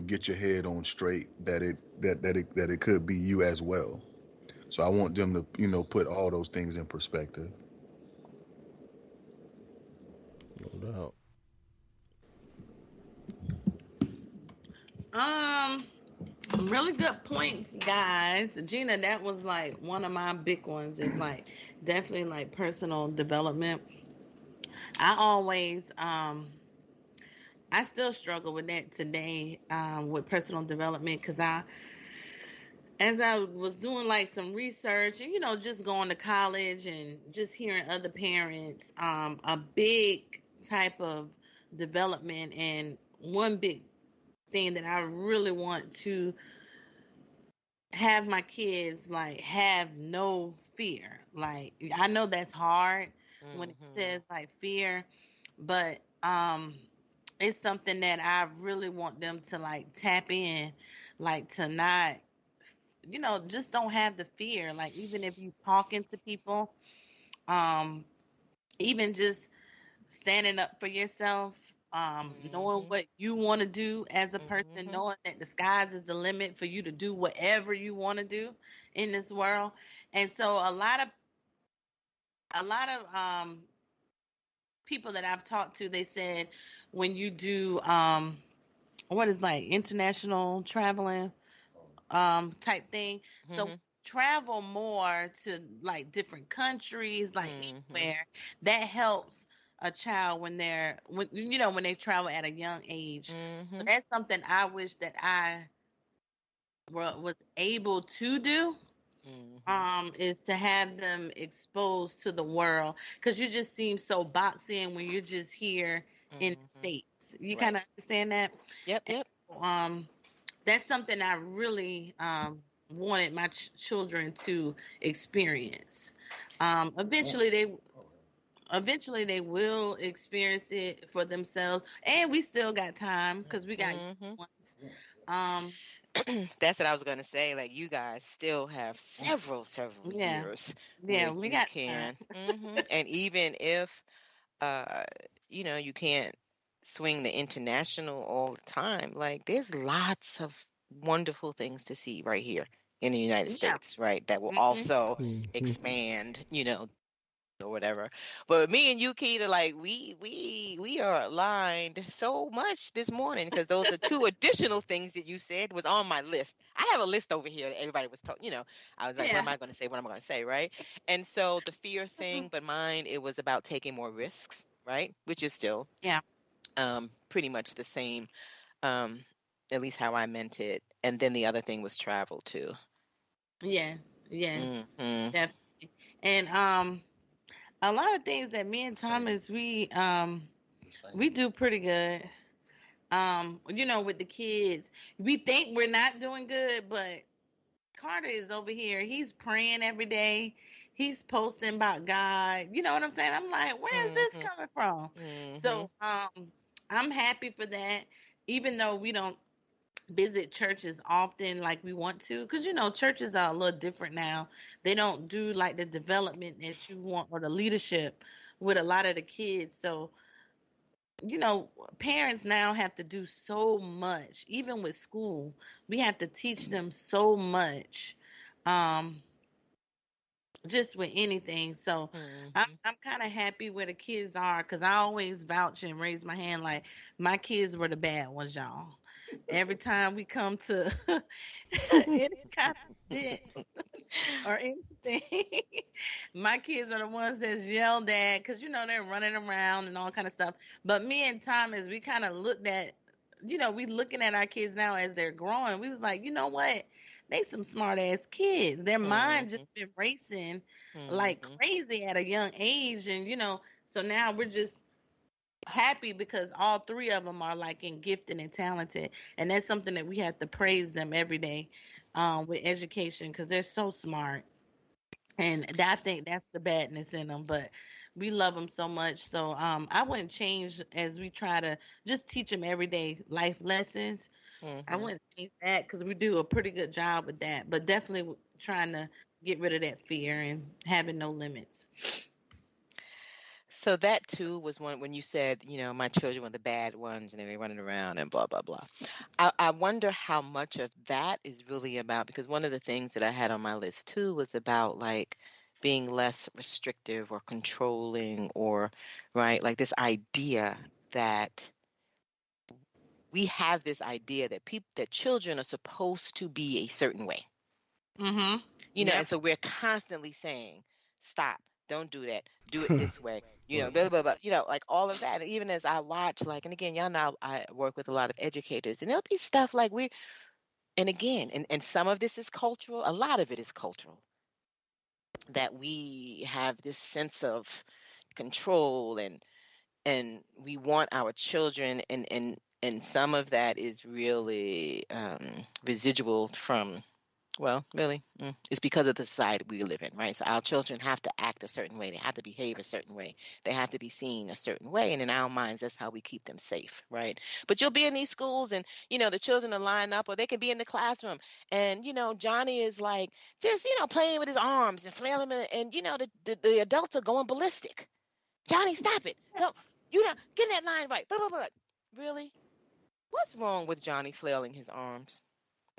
get your head on straight, that it could be you as well. So I want them to put all those things in perspective. No doubt. Really good points, guys. Gina, that was like one of my big ones. Is like definitely like personal development. I always I still struggle with that today, with personal development, because as I was doing like some research and just going to college and just hearing other parents, a big type of development and one big thing that I really want to have my kids like have no fear. Like I know that's hard when it says like fear, but it's something that I really want them to like tap in, like to not just don't have the fear. Like even if you talking to people, even just standing up for yourself, knowing what you want to do as a person, knowing that the skies is the limit for you to do whatever you want to do in this world. And so a lot of people that I've talked to, they said when you do what is like international traveling type thing. So travel more to like different countries, like anywhere, that helps a child when they travel at a young age. So that's something I wish that I was able to do. Is to have them exposed to the world, because you just seem so boxed in when you're just here in the States. You kind of understand that? Yep. And, that's something I really wanted my children to experience. Eventually they will experience it for themselves, and we still got time because we got ones. That's what I was gonna say. Like you guys still have several Yeah. years Yeah, where we you got can, time. and even if uh, you can't swing the international all the time, like there's lots of wonderful things to see right here in the United Yeah. States, right? That will also expand, or whatever. But me and you, Keita, like we are aligned so much this morning, because those are two additional things that you said was on my list. I have a list over here that everybody was talking. I was like, what am I going to say? What am I going to say? Right. And so the fear thing, but mine, it was about taking more risks, right? Which is still pretty much the same, at least how I meant it. And then the other thing was travel too. Yes, definitely. And a lot of things that me and Thomas we do pretty good. With the kids, we think we're not doing good, but Carter is over here. He's praying every day. He's posting about God. You know what I'm saying? I'm like, where is this coming from? So I'm happy for that, even though we don't visit churches often like we want to, because churches are a little different now. They don't do like the development that you want or the leadership with a lot of the kids. So parents now have to do so much. Even with school, we have to teach them so much, just with anything. So I'm kind of happy where the kids are, because I always vouch and raise my hand like my kids were the bad ones, y'all. Every time we come to any kind of event or anything, my kids are the ones that's yelled at, because they're running around and all kind of stuff. But me and Thomas, we kind of looked at, we looking at our kids now as they're growing. We was like, you know what? They some smart ass kids. Their mind just been racing like crazy at a young age, and so now we're just happy because all three of them are like in gifted and talented, and that's something that we have to praise them every day, with education, because they're so smart. And I think that's the badness in them, but we love them so much. So I wouldn't change as we try to just teach them everyday life lessons. I Mm-hmm. wouldn't change that because we do a pretty good job with that, but definitely trying to get rid of that fear and having no limits. So that too was one when you said, my children were the bad ones and they were running around and blah blah blah. I wonder how much of that is really about, because one of the things that I had on my list too was about like being less restrictive or controlling, or right, like this idea that we have this idea that that children are supposed to be a certain way. Mm-hmm. And so we're constantly saying, stop, don't do that, do it this way, blah, blah, blah, like all of that. And even as I watch, like, and again, y'all know I work with a lot of educators, and there'll be stuff like and again, and some of this is cultural, a lot of it is cultural, that we have this sense of control, and we want our children, and some of that is really residual from, well, really, it's because of the society we live in, right? So our children have to act a certain way. They have to behave a certain way. They have to be seen a certain way. And in our minds, that's how we keep them safe, right? But you'll be in these schools and, the children are lined up, or they can be in the classroom. And, Johnny is like just, playing with his arms and flailing. And the adults are going ballistic. Johnny, stop it. No, you know, get in that line right. Blah, blah, blah. Really? What's wrong with Johnny flailing his arms?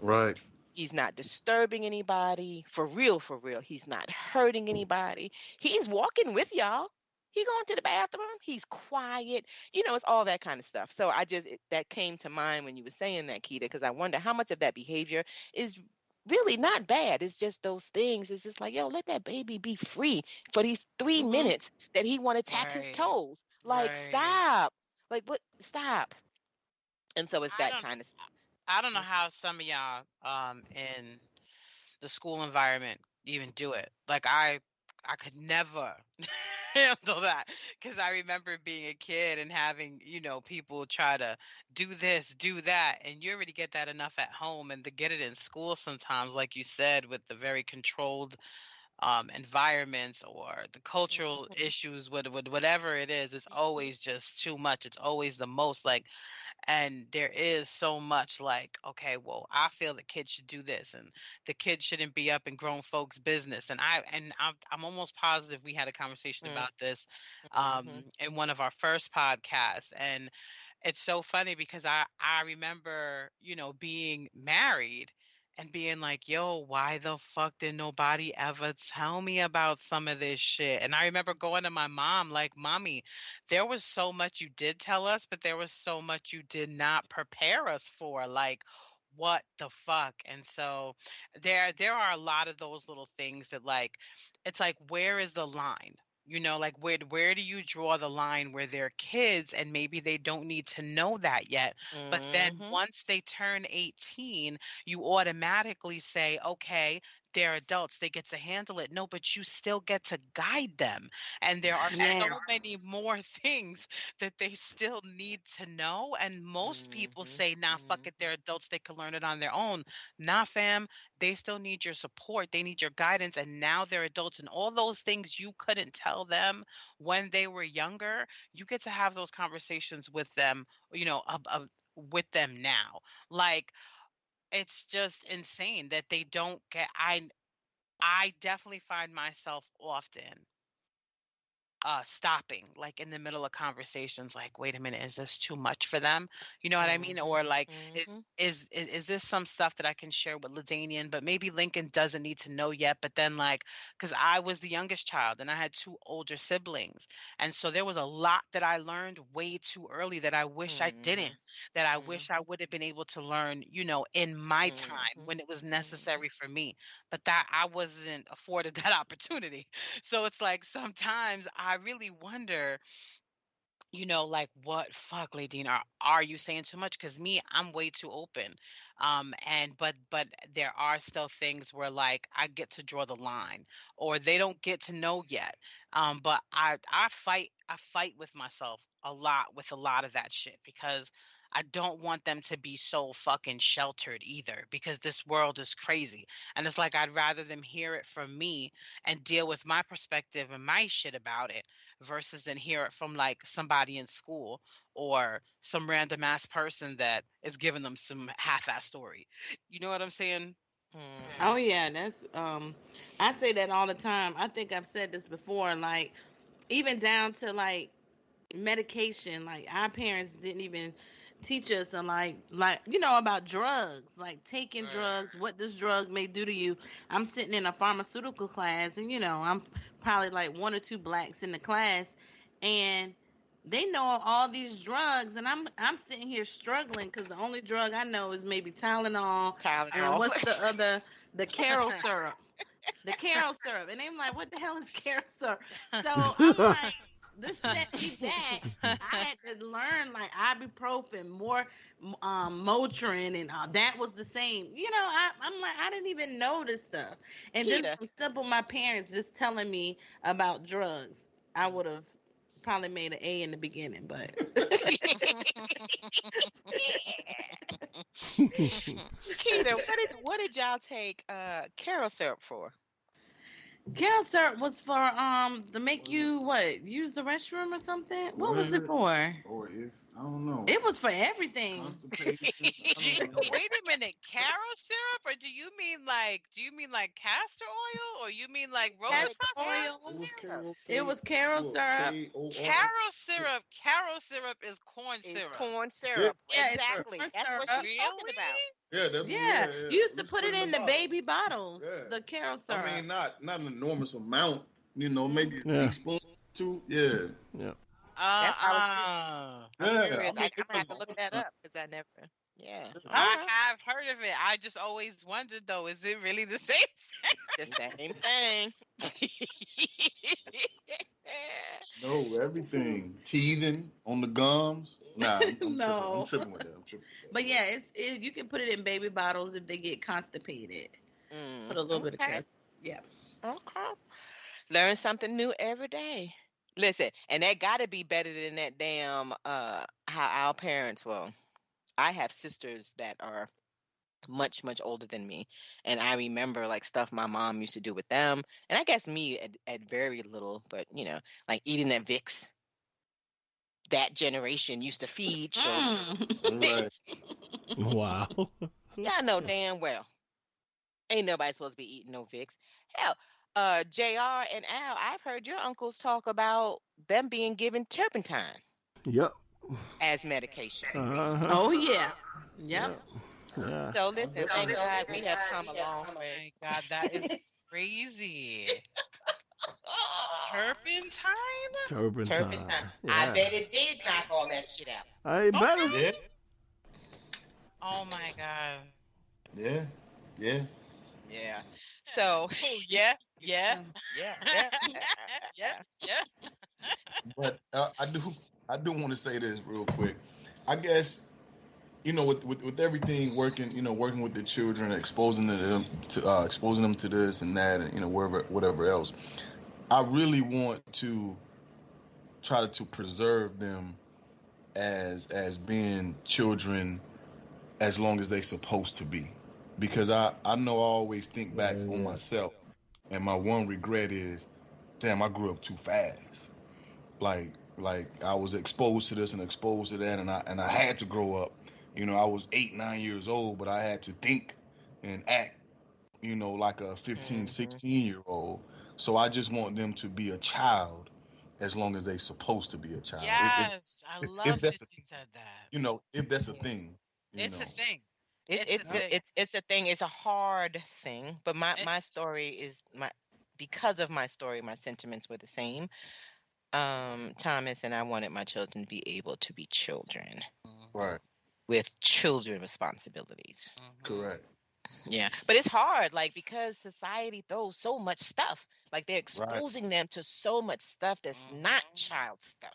Right. He's not disturbing anybody. For real, for real. He's not hurting anybody. He's walking with y'all. He going to the bathroom. He's quiet. It's all that kind of stuff. So that came to mind when you were saying that, Keita, because I wonder how much of that behavior is really not bad. It's just those things. It's just like, yo, let that baby be free for these 3 minutes that he want to tap his Right. toes. Like, Right. stop. Like, what? Stop. And so it's I that don't kind of. I don't know how some of y'all in the school environment even do it. Like I could never handle that, because I remember being a kid and having, people try to do this, do that, and you already get that enough at home, and to get it in school sometimes, like you said, with the very controlled environments or the cultural issues with whatever it is, it's always just too much. It's always the most, like, and there is so much like, okay, well, I feel the kid should do this, and the kid shouldn't be up in grown folks' business. And I'm almost positive we had a conversation about this in one of our first podcasts. And it's so funny because I remember, being married and being like, yo, why the fuck did nobody ever tell me about some of this shit? And I remember going to my mom like, mommy, there was so much you did tell us, but there was so much you did not prepare us for. Like, what the fuck? And so there are a lot of those little things that, like, it's like, where is the line? Like, where do you draw the line where they're kids and maybe they don't need to know that yet? But then once they turn 18, you automatically say, okay, they're adults, they get to handle it. No, but you still get to guide them. And there are so many more things that they still need to know. And most people say, nah, fuck it, they're adults, they can learn it on their own. Nah, fam, they still need your support. They need your guidance. And now they're adults, and all those things you couldn't tell them when they were younger, you get to have those conversations with them, with them now. Like, it's just insane that they don't get. I definitely find myself often stopping, like, in the middle of conversations, like, wait a minute, is this too much for them? You know what I mean? Or like, is this some stuff that I can share with Ladanian, but maybe Lincoln doesn't need to know yet? But then, like, because I was the youngest child and I had two older siblings, and so there was a lot that I learned way too early that I wish I didn't, that I wish I would have been able to learn, in my time when it was necessary for me, but that I wasn't afforded that opportunity. So it's like, sometimes I really wonder, like, what fuck, Ladine, are you saying too much? Because me, I'm way too open. And but there are still things where, like, I get to draw the line, or they don't get to know yet. But I fight with myself a lot with a lot of that shit because I don't want them to be so fucking sheltered either because this world is crazy. And it's like I'd rather them hear it from me and deal with my perspective and my shit about it versus than hear it from like somebody in school or some random ass person that is giving them some half-ass story. You know what I'm saying? Oh yeah, that's I say that all the time. I think I've said this before, like even down to like medication. Like our parents didn't even teach us and like about drugs, like taking drugs, what this drug may do to you. I'm sitting in a pharmaceutical class and I'm probably like one or two blacks in the class and they know all these drugs and I'm sitting here struggling because the only drug I know is maybe Tylenol. And what's the other, the Carol syrup. The Carol syrup. And I'm like, what the hell is Carol syrup? So I'm like, this set me back. I had to learn like ibuprofen, more Motrin, and that was the same. I'm like, I didn't even know this stuff. And just from simple, my parents just telling me about drugs, I would have probably made an A in the beginning, but. Chiquita, what did y'all take Carol syrup for? Carol syrup was for to make you use the restroom or something. What was it for? Or if I don't know. It was for everything. Wait a minute, Carol syrup, or do you mean like castor oil, or you mean like rose oil? It was Carol syrup. Carol syrup is corn syrup. It's corn syrup. Yeah, exactly. That's what she's talking about. Yeah, that's You used to put it in the baby bottles. Yeah. The Carol syrup. I mean, not an enormous amount. Maybe a teaspoon, two. Yeah. Yeah. That's how I'm gonna have to look that up because I never. Yeah. I have heard of it. I just always wondered though, is it really the same thing? The same thing. No, everything. Teething on the gums. Nah, I'm tripping with that. But yeah, you can put it in baby bottles if they get constipated. Put a little bit of castor. Yeah. Okay. Learn something new every day. Listen, and that got to be better than that damn how our parents were. I have sisters that are much, much older than me. And I remember like stuff my mom used to do with them. And I guess me at very little, but like eating that Vicks. That generation used to feed children. Right. Wow. Y'all know damn well. Ain't nobody supposed to be eating no Vicks. Hell, JR and Al, I've heard your uncles talk about them being given turpentine. Yep. As medication. Oh yeah. Yep. Yeah. So listen, thank God we have come a long way. Oh my God, that is crazy. Turpentine? Yeah. I bet it did knock all that shit out. I better. Yeah. Oh my God. Yeah. Yeah. Yeah. So. Yeah. But I do want to say this real quick. I guess with everything working with the children, exposing them to this and that, and whatever else. I really want to try to preserve them as being children as long as they're supposed to be, because I know I always think back on myself, and my one regret is, damn, I grew up too fast. Like I was exposed to this and exposed to that, and I had to grow up. I was 8, 9 years old, but I had to think and act, like a 15, 16-year-old. So I just want them to be a child as long as they're supposed to be a child. Yes, I love that you said that. If that's a thing. It's a thing. It's a thing. It's a hard thing. But my story is because of my story, my sentiments were the same. Thomas and I wanted my children to be able to be children. Right. With children responsibilities. Correct. Yeah. But it's hard, like, because society throws so much stuff. Like, they're exposing them to so much stuff that's not child stuff.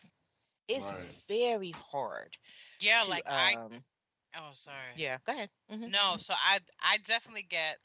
It's very hard. Yeah, to, oh, sorry. Yeah, go ahead. No, so I definitely get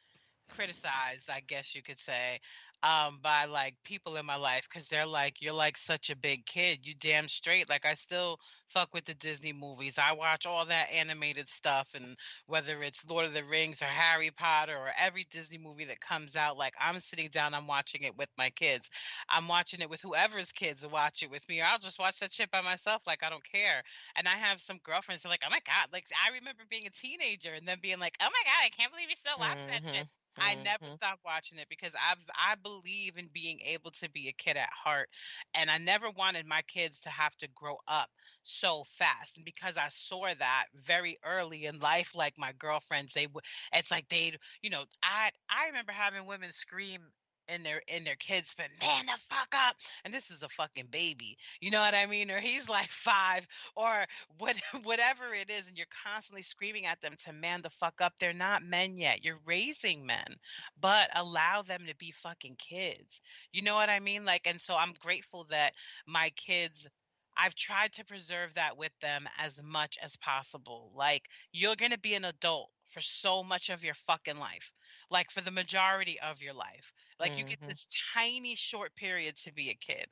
criticized, I guess you could say, by like people in my life, because they're like, you're like such a big kid. You damn straight. Like, I still fuck with the Disney movies. I watch all that animated stuff, and whether it's Lord of the Rings or Harry Potter or every Disney movie that comes out, like, I'm sitting down, I'm watching it with my kids. I'm watching it with whoever's kids watch it with me, or I'll just watch that shit by myself. Like, I don't care. And I have some girlfriends who are like, oh my God, like, I remember being a teenager and then being like, oh my God, I can't believe you still watch that shit. I never stopped watching it because I believe in being able to be a kid at heart, and I never wanted my kids to have to grow up so fast. And because I saw that very early in life, like my girlfriends, it's like I remember having women scream in their kids, but man the fuck up, and this is a fucking baby, you know what I mean? Or he's like 5, or whatever it is, and you're constantly screaming at them to man the fuck up. They're not men yet. You're raising men, but allow them to be fucking kids. You know what I mean? Like, and so I'm grateful that my kids, I've tried to preserve that with them as much as possible. Like, you're going to be an adult for so much of your fucking life, like for the majority of your life. Like, you get this tiny short period to be a kid.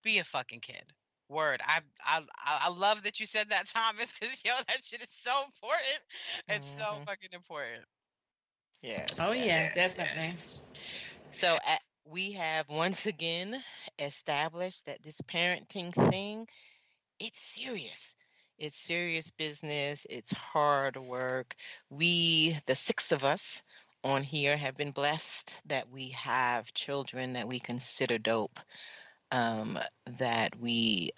Be a fucking kid. Word. I love that you said that, Thomas, because that shit is so important. It's so fucking important. Yes. Oh yes, yeah, definitely. So we have once again established that this parenting thing, it's serious. It's serious business. It's hard work. We, the 6 of us on here, have been blessed that we have children that we consider dope. That we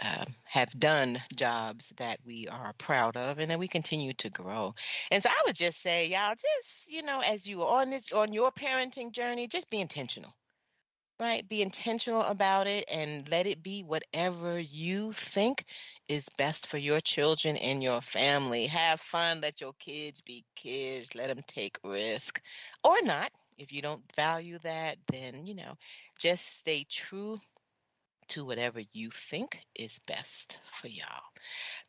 have done jobs that we are proud of, and that we continue to grow. And so I would just say, y'all, just, as you are on your parenting journey, just be intentional. Right? Be intentional about it and let it be whatever you think is best for your children and your family. Have fun. Let your kids be kids. Let them take risk or not. If you don't value that, then, just stay true to whatever you think is best for y'all.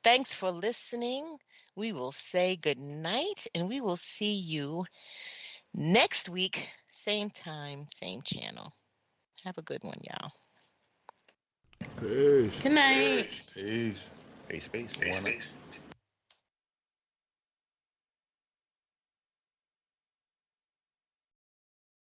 Thanks for listening. We will say good night, and we will see you next week, same time, same channel. Have a good one, y'all. Peace. Good night. Peace. Peace, peace. Peace.